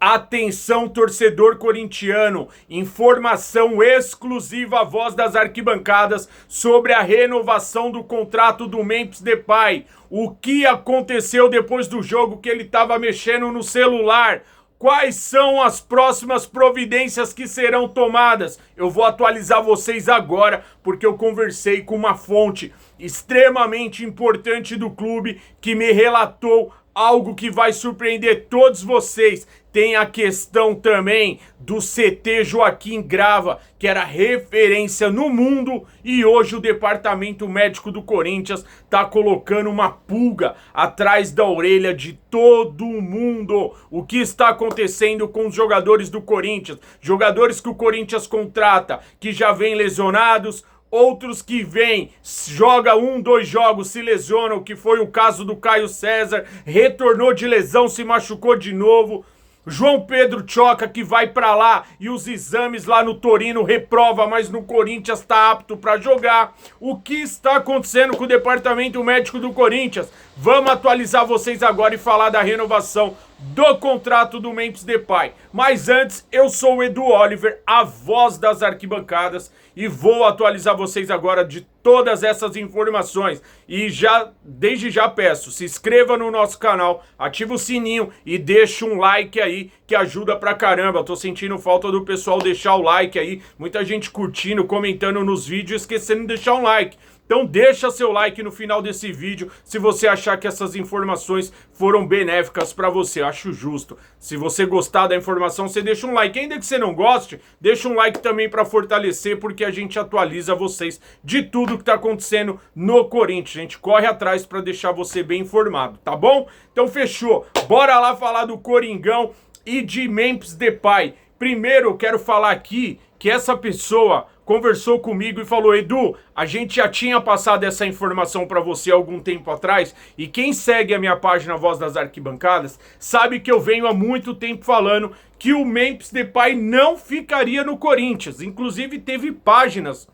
Atenção, torcedor corintiano, informação exclusiva à Voz das Arquibancadas sobre a renovação do contrato do Memphis Depay. O que aconteceu depois do jogo que ele estava mexendo no celular? Quais são as próximas providências que serão tomadas? Eu vou atualizar vocês agora, porque eu conversei com uma fonte extremamente importante do clube que me relatou algo que vai surpreender todos vocês. Tem a questão também do CT Joaquim Grava, que era referência no mundo, e hoje o departamento médico do Corinthians tá colocando uma pulga atrás da orelha de todo mundo. O que está acontecendo com os jogadores do Corinthians? Jogadores que o Corinthians contrata, que já vêm lesionados, outros que vêm, joga 1, 2 jogos, se lesionam, que foi o caso do Caio César, retornou de lesão, se machucou de novo. João Pedro Choca, que vai pra lá e os exames lá no Torino reprova, mas no Corinthians tá apto pra jogar. O que está acontecendo com o departamento médico do Corinthians? Vamos atualizar vocês agora e falar da renovação do contrato do Memphis Depay. Mas antes, eu sou o Edu Oliver, a voz das arquibancadas, e vou atualizar vocês agora de todas essas informações. E desde já peço, se inscreva no nosso canal, ativa o sininho e deixa um like aí, que ajuda pra caramba. Eu tô sentindo falta do pessoal deixar o like aí, muita gente curtindo, comentando nos vídeos, esquecendo de deixar um like. Então deixa seu like no final desse vídeo se você achar que essas informações foram benéficas para você. Eu acho justo. Se você gostar da informação, você deixa um like. Ainda que você não goste, deixa um like também para fortalecer, porque a gente atualiza vocês de tudo que tá acontecendo no Corinthians. A gente corre atrás para deixar você bem informado, tá bom? Então fechou. Bora lá falar do Coringão e de Memphis Depay. Primeiro eu quero falar aqui que essa pessoa conversou comigo e falou: Edu, a gente já tinha passado essa informação para você há algum tempo atrás, e quem segue a minha página Voz das Arquibancadas sabe que eu venho há muito tempo falando que o Memphis Depay não ficaria no Corinthians. Inclusive teve páginas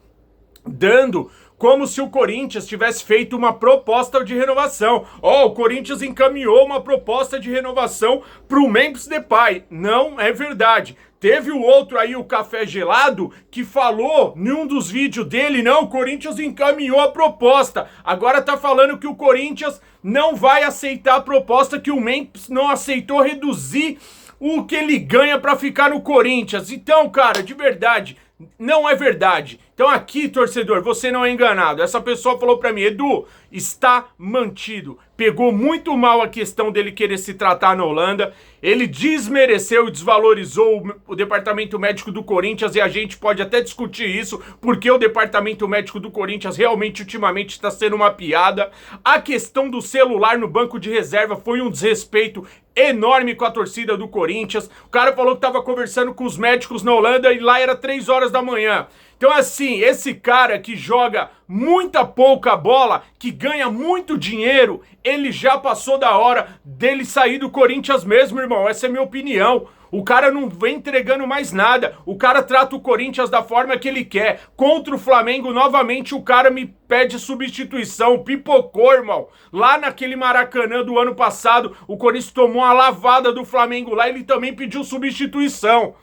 dando como se o Corinthians tivesse feito uma proposta de renovação. O Corinthians encaminhou uma proposta de renovação para o Memphis Depay. Não é verdade. Teve o outro aí, o Café Gelado, que falou em um dos vídeos dele, não, o Corinthians encaminhou a proposta. Agora tá falando que o Corinthians não vai aceitar a proposta, que o Memphis não aceitou reduzir o que ele ganha para ficar no Corinthians. Então, cara, de verdade, não é verdade. Então aqui, torcedor, você não é enganado. Essa pessoa falou pra mim: Edu, está mantido. Pegou muito mal a questão dele querer se tratar na Holanda. Ele desmereceu e desvalorizou o departamento médico do Corinthians, e a gente pode até discutir isso, porque o departamento médico do Corinthians realmente ultimamente está sendo uma piada. A questão do celular no banco de reserva foi um desrespeito enorme com a torcida do Corinthians. O cara falou que estava conversando com os médicos na Holanda e lá era 3 horas da manhã. Então assim, esse cara que joga muita pouca bola, que ganha muito dinheiro, ele já passou da hora dele sair do Corinthians mesmo, irmão. Essa é a minha opinião. O cara não vem entregando mais nada. O cara trata o Corinthians da forma que ele quer. Contra o Flamengo, novamente, o cara me pede substituição. Pipocou, irmão. Lá naquele Maracanã do ano passado, o Corinthians tomou uma lavada do Flamengo lá, ele também pediu substituição.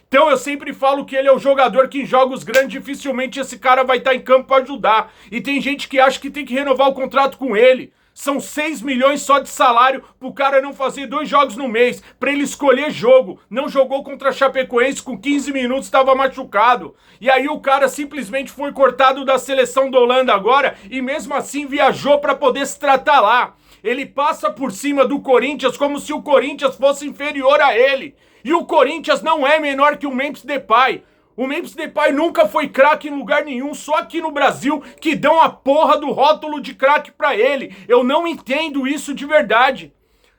Então eu sempre falo que ele é o jogador que em jogos grandes dificilmente esse cara vai estar em campo para ajudar. E tem gente que acha que tem que renovar o contrato com ele. São 6 milhões só de salário pro cara não fazer 2 jogos no mês, pra ele escolher jogo. Não jogou contra a Chapecoense, com 15 minutos estava machucado. E aí o cara simplesmente foi cortado da seleção da Holanda agora e mesmo assim viajou pra poder se tratar lá. Ele passa por cima do Corinthians como se o Corinthians fosse inferior a ele. E o Corinthians não é menor que o Memphis Depay. O Memphis Depay nunca foi craque em lugar nenhum, só aqui no Brasil que dão a porra do rótulo de craque pra ele. Eu não entendo isso de verdade.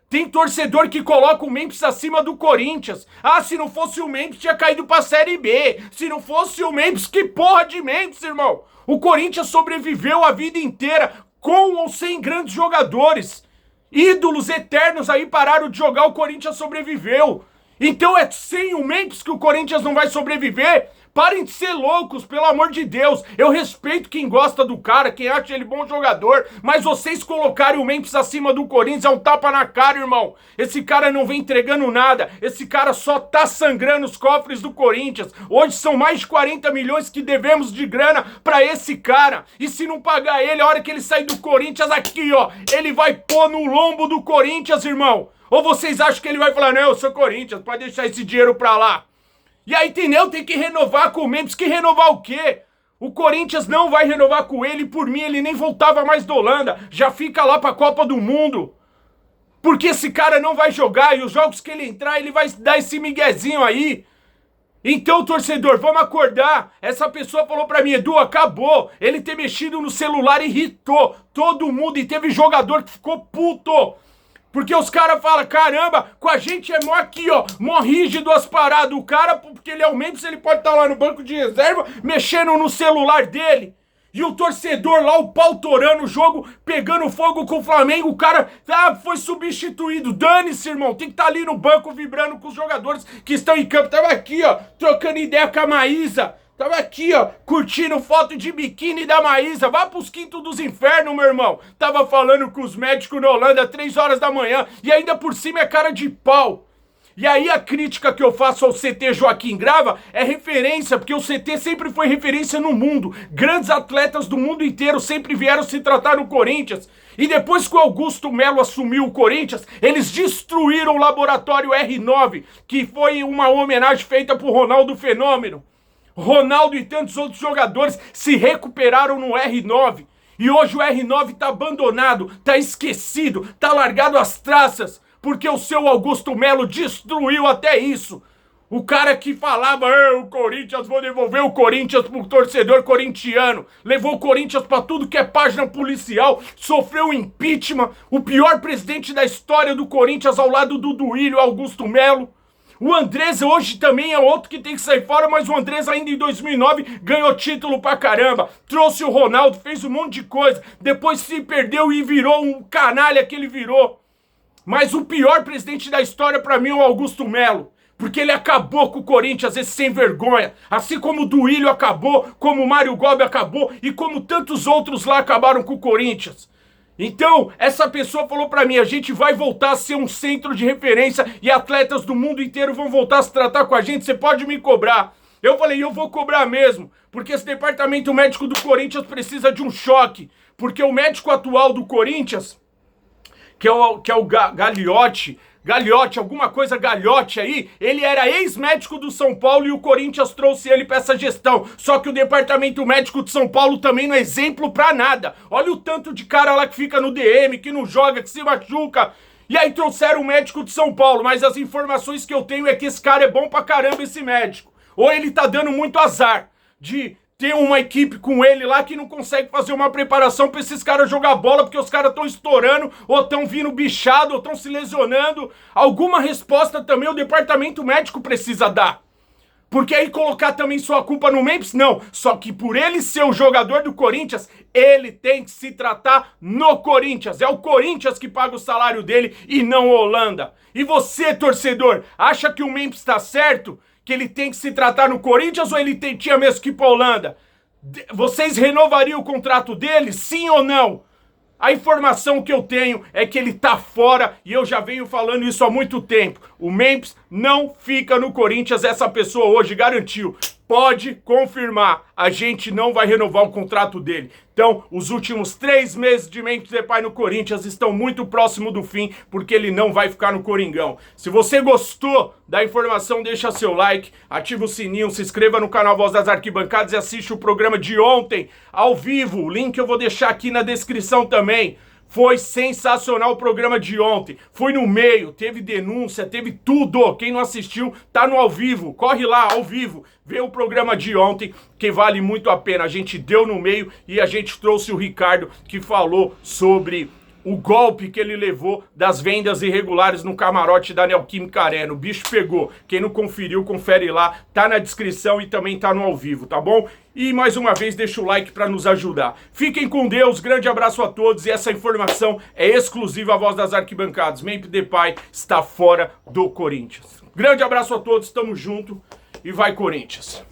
Tem torcedor que coloca o Memphis acima do Corinthians. Ah, se não fosse o Memphis tinha caído pra Série B. Se não fosse o Memphis, que porra de Memphis, irmão? O Corinthians sobreviveu a vida inteira com ou sem grandes jogadores. Ídolos eternos aí pararam de jogar, o Corinthians sobreviveu. Então é sem o Memphis que o Corinthians não vai sobreviver? Parem de ser loucos, pelo amor de Deus. Eu respeito quem gosta do cara, quem acha ele bom jogador, mas vocês colocarem o Memphis acima do Corinthians é um tapa na cara, irmão. Esse cara não vem entregando nada, esse cara só tá sangrando os cofres do Corinthians. Hoje são mais de 40 milhões que devemos de grana pra esse cara. E se não pagar ele, a hora que ele sair do Corinthians, aqui ó, ele vai pôr no lombo do Corinthians, irmão. Ou vocês acham que ele vai falar, não, eu sou Corinthians, pode deixar esse dinheiro pra lá. E aí, entendeu? Tem que renovar com o Memphis. Que renovar o quê? O Corinthians não vai renovar com ele. Por mim, ele nem voltava mais da Holanda. Já fica lá pra Copa do Mundo. Porque esse cara não vai jogar. E os jogos que ele entrar, ele vai dar esse miguezinho aí. Então, torcedor, vamos acordar. Essa pessoa falou pra mim, Edu, acabou. Ele ter mexido no celular irritou todo mundo. E teve jogador que ficou puto. Porque os caras falam, caramba, com a gente é mó aqui, ó, mó rígido as paradas. O cara, porque ele é o Memphis, ele pode estar lá no banco de reserva, mexendo no celular dele. E o torcedor lá, o pau torando o jogo, pegando fogo com o Flamengo, o cara foi substituído. Dane-se, irmão, tem que estar ali no banco vibrando com os jogadores que estão em campo. Tava aqui, ó, trocando ideia com a Maísa. Tava aqui, ó, curtindo foto de biquíni da Maísa. Vá pros quintos dos infernos, meu irmão. Tava falando com os médicos na Holanda 3 horas da manhã. E ainda por cima é cara de pau. E aí a crítica que eu faço ao CT Joaquim Grava é referência, porque o CT sempre foi referência no mundo. Grandes atletas do mundo inteiro sempre vieram se tratar no Corinthians. E depois que o Augusto Melo assumiu o Corinthians, eles destruíram o laboratório R9, que foi uma homenagem feita pro Ronaldo Fenômeno. Ronaldo e tantos outros jogadores se recuperaram no R9. E hoje o R9 tá abandonado, tá esquecido, tá largado às traças. Porque o seu Augusto Melo destruiu até isso. O cara que falava, o Corinthians, vou devolver o Corinthians pro torcedor corintiano. Levou o Corinthians pra tudo que é página policial. Sofreu impeachment. O pior presidente da história do Corinthians ao lado do Duílio, Augusto Melo. O Andrés hoje também é outro que tem que sair fora, mas o Andrés ainda em 2009 ganhou título pra caramba. Trouxe o Ronaldo, fez um monte de coisa. Depois se perdeu e virou um canalha que ele virou. Mas o pior presidente da história pra mim é o Augusto Melo. Porque ele acabou com o Corinthians, esse sem vergonha. Assim como o Duílio acabou, como o Mário Gobi acabou e como tantos outros lá acabaram com o Corinthians. Então, essa pessoa falou pra mim, a gente vai voltar a ser um centro de referência e atletas do mundo inteiro vão voltar a se tratar com a gente, você pode me cobrar. Eu falei, eu vou cobrar mesmo, porque esse departamento médico do Corinthians precisa de um choque. Porque o médico atual do Corinthians, que é o Gagliotti, alguma coisa Gagliotti aí, ele era ex-médico do São Paulo e o Corinthians trouxe ele pra essa gestão. Só que o departamento médico de São Paulo também não é exemplo pra nada. Olha o tanto de cara lá que fica no DM, que não joga, que se machuca. E aí trouxeram o médico de São Paulo, mas as informações que eu tenho é que esse cara é bom pra caramba, esse médico. Ou ele tá dando muito azar de ter uma equipe com ele lá que não consegue fazer uma preparação pra esses caras jogar bola, porque os caras estão estourando, ou estão vindo bichado, ou estão se lesionando. Alguma resposta também o departamento médico precisa dar. Porque aí colocar também sua culpa no Memphis? Não. Só que por ele ser o jogador do Corinthians, ele tem que se tratar no Corinthians. É o Corinthians que paga o salário dele e não a Holanda. E você, torcedor, acha que o Memphis tá certo? Que ele tem que se tratar no Corinthians ou ele tinha mesmo que ir pra Holanda? Vocês renovariam o contrato dele? Sim ou não? A informação que eu tenho é que ele tá fora e eu já venho falando isso há muito tempo. O Memphis não fica no Corinthians, essa pessoa hoje garantiu. Pode confirmar, a gente não vai renovar o contrato dele. Então, os últimos 3 meses de Memphis Depay no Corinthians estão muito próximo do fim, porque ele não vai ficar no Coringão. Se você gostou da informação, deixa seu like, ativa o sininho, se inscreva no canal Voz das Arquibancadas e assiste o programa de ontem, ao vivo. O link eu vou deixar aqui na descrição também. Foi sensacional o programa de ontem. Foi no meio, teve denúncia, teve tudo. Quem não assistiu, tá no ao vivo. Corre lá, ao vivo. Vê o programa de ontem, que vale muito a pena. A gente deu no meio e a gente trouxe o Ricardo, que falou sobre o golpe que ele levou das vendas irregulares no camarote da Neoquímica Arena. O bicho pegou. Quem não conferiu, confere lá. Tá na descrição e também tá no ao vivo, tá bom? E mais uma vez, deixa o like para nos ajudar. Fiquem com Deus, grande abraço a todos. E essa informação é exclusiva à Voz das Arquibancadas. Memphis Depay está fora do Corinthians. Grande abraço a todos, tamo junto e vai Corinthians.